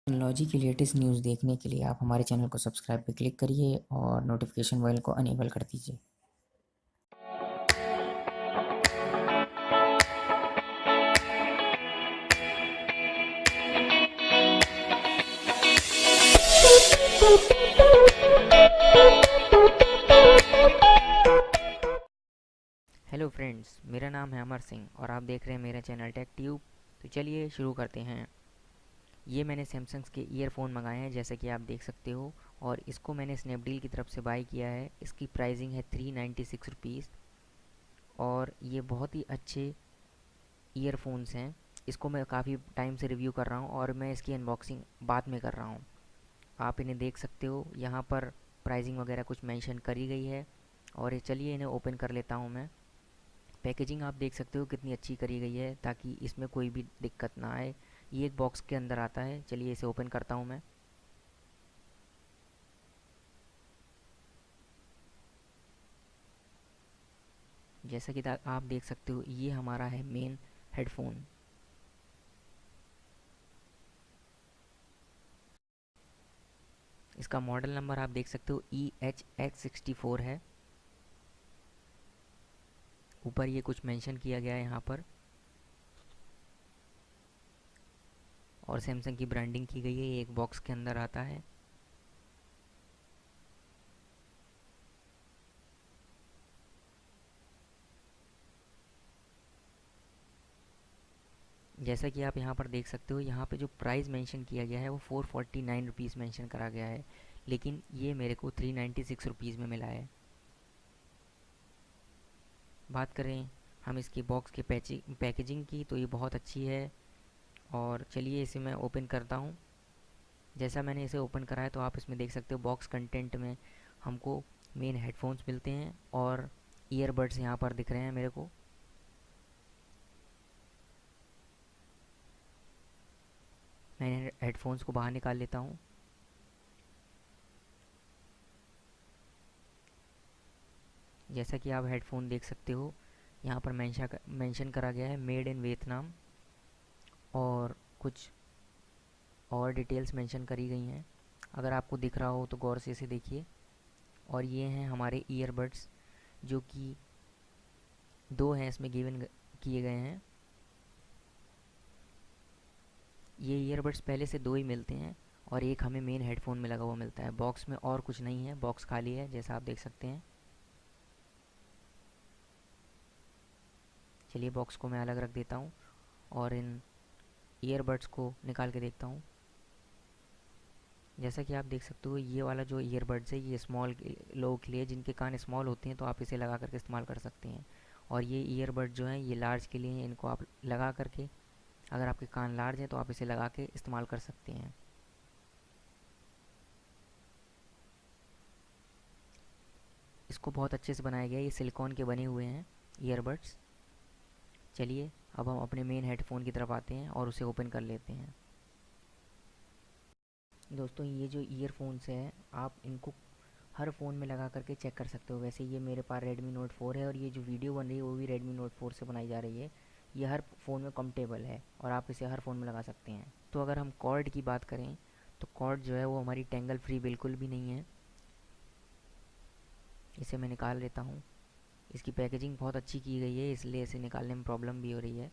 Technology की latest news देखने के लिए आप हमारे चैनल को सब्सक्राइब पे क्लिक करिए और नोटिफिकेशन बेल को अनेबल कर दीजिए। हेलो फ्रेंड्स, मेरा नाम है अमर सिंह और आप देख रहे हैं मेरा चैनल टेक ट्यूब। तो चलिए शुरू करते हैं। ये मैंने सैमसंग के ईयरफोन मंगाए हैं, जैसे कि आप देख सकते हो, और इसको मैंने स्नैपडील की तरफ से बाय किया है। इसकी प्राइसिंग है 396 रुपीज़ और ये बहुत ही अच्छे ईयरफोन्स हैं। इसको मैं काफ़ी टाइम से रिव्यू कर रहा हूँ और मैं इसकी अनबॉक्सिंग बाद में कर रहा हूँ। आप इन्हें देख सकते हो, यहाँ पर प्राइसिंग वगैरह कुछ मेंशन करी गई है। और ये चलिए इन्हें ओपन कर लेता हूँ मैं। पैकेजिंग आप देख सकते हो कितनी अच्छी करी गई है ताकि इसमें कोई भी दिक्कत ना आए। ये एक बॉक्स के अंदर आता है। चलिए इसे ओपन करता हूँ मैं। जैसा कि आप देख सकते हो, ये हमारा है मेन हेडफोन। इसका मॉडल नंबर आप देख सकते हो EHX64 है। ऊपर ये कुछ मेंशन किया गया है यहाँ पर, और सैमसंग की ब्रांडिंग की गई है। ये एक बॉक्स के अंदर आता है। जैसा कि आप यहाँ पर देख सकते हो, यहाँ पे जो प्राइस मेंशन किया गया है वो 449 रुपीज़ मेंशन करा गया है, लेकिन ये मेरे को 396 रुपीज़ में मिला है। बात करें हम इसकी बॉक्स के पैकेजिंग की, तो ये बहुत अच्छी है। और चलिए इसे मैं ओपन करता हूँ। जैसा मैंने इसे ओपन करा है, तो आप इसमें देख सकते हो बॉक्स कंटेंट में हमको मेन हेडफोन्स मिलते हैं और ईयरबड्स यहाँ पर दिख रहे हैं मेरे को। मैं हेडफोन्स को बाहर निकाल लेता हूँ। जैसा कि आप हेडफोन देख सकते हो, यहाँ पर मेंशन करा गया है मेड इन वियतनाम, और कुछ और डिटेल्स मेंशन करी गई हैं। अगर आपको दिख रहा हो तो गौर से इसे देखिए। और ये हैं हमारे ईयरबड्स, जो कि दो हैं इसमें गिवन किए गए हैं। ये ईयरबड्स पहले से दो ही मिलते हैं और एक हमें मेन हेडफोन में लगा हुआ मिलता है। बॉक्स में और कुछ नहीं है, बॉक्स खाली है जैसा आप देख सकते हैं। चलिए बॉक्स को मैं अलग रख देता हूँ और इन ईयरबड्स को निकाल के देखता हूँ। जैसा कि आप देख सकते हो, ये वाला जो ईयरबड्स है ये स्मॉल लोगों के लिए, जिनके कान स्मॉल होते हैं, तो आप इसे लगा करके इस्तेमाल कर सकते हैं। और ये ईयरबड जो हैं ये लार्ज के लिए हैं। इनको आप लगा करके, अगर आपके कान लार्ज हैं तो आप इसे लगा के इस्तेमाल कर सकते हैं। इसको बहुत अच्छे से बनाया गया है। ये सिलिकॉन के बने हुए हैं ईयरबड्स। चलिए अब हम अपने मेन हेडफोन की तरफ आते हैं और उसे ओपन कर लेते हैं। दोस्तों, ये जो ईयरफोन्स हैं, आप इनको हर फ़ोन में लगा करके चेक कर सकते हो। वैसे ये मेरे पास Redmi Note 4 है और ये जो वीडियो बन रही है वो भी Redmi Note 4 से बनाई जा रही है। ये हर फ़ोन में कंफर्टेबल है और आप इसे हर फ़ोन में लगा सकते हैं। तो अगर हम कॉर्ड की बात करें, तो कॉर्ड जो है वो हमारी टेंगल फ्री बिल्कुल भी नहीं है। इसे मैं निकाल लेता हूँ। इसकी पैकेजिंग बहुत अच्छी की गई है, इसलिए इसे निकालने में प्रॉब्लम भी हो रही है,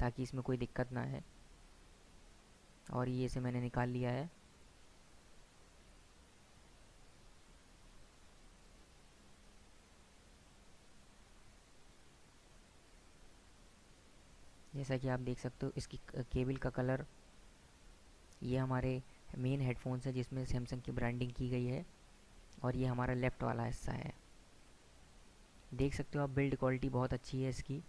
ताकि इसमें कोई दिक्कत ना है। और ये इसे मैंने निकाल लिया है। जैसा कि आप देख सकते हो, इसकी केबल का कलर, ये हमारे मेन हेडफोन्स है जिसमें सैमसंग की ब्रांडिंग की गई है, और ये हमारा लेफ़्ट वाला हिस्सा है। देख सकते हो आप, बिल्ड क्वालिटी बहुत अच्छी है इसकी।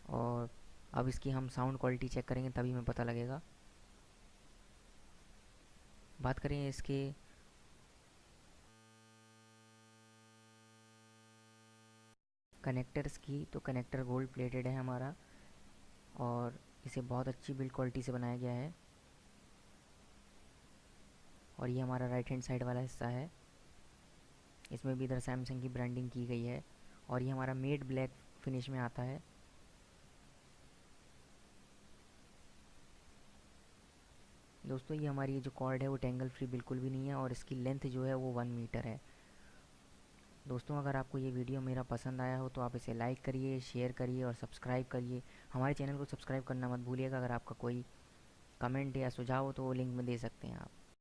और अब इसकी हम साउंड क्वालिटी चेक करेंगे तभी हमें पता लगेगा। बात करें इसके कनेक्टर्स की, तो कनेक्टर गोल्ड प्लेटेड है हमारा, और इसे बहुत अच्छी बिल्ड क्वालिटी से बनाया गया है। और ये हमारा राइट हैंड साइड वाला हिस्सा है, इसमें भी इधर सैमसंग की ब्रांडिंग की गई है। और ये हमारा मेड ब्लैक फिनिश में आता है। दोस्तों ये हमारी जो कॉर्ड है वो टेंगल फ्री बिल्कुल भी नहीं है और इसकी लेंथ जो है वो 1 मीटर है। दोस्तों अगर आपको ये वीडियो मेरा पसंद आया हो तो आप इसे लाइक करिए, शेयर करिए और सब्सक्राइब करिए। हमारे चैनल को सब्सक्राइब करना मत भूलिएगा। अगर आपका कोई कमेंट या सुझाव हो तो वो लिंक में दे सकते हैं आप।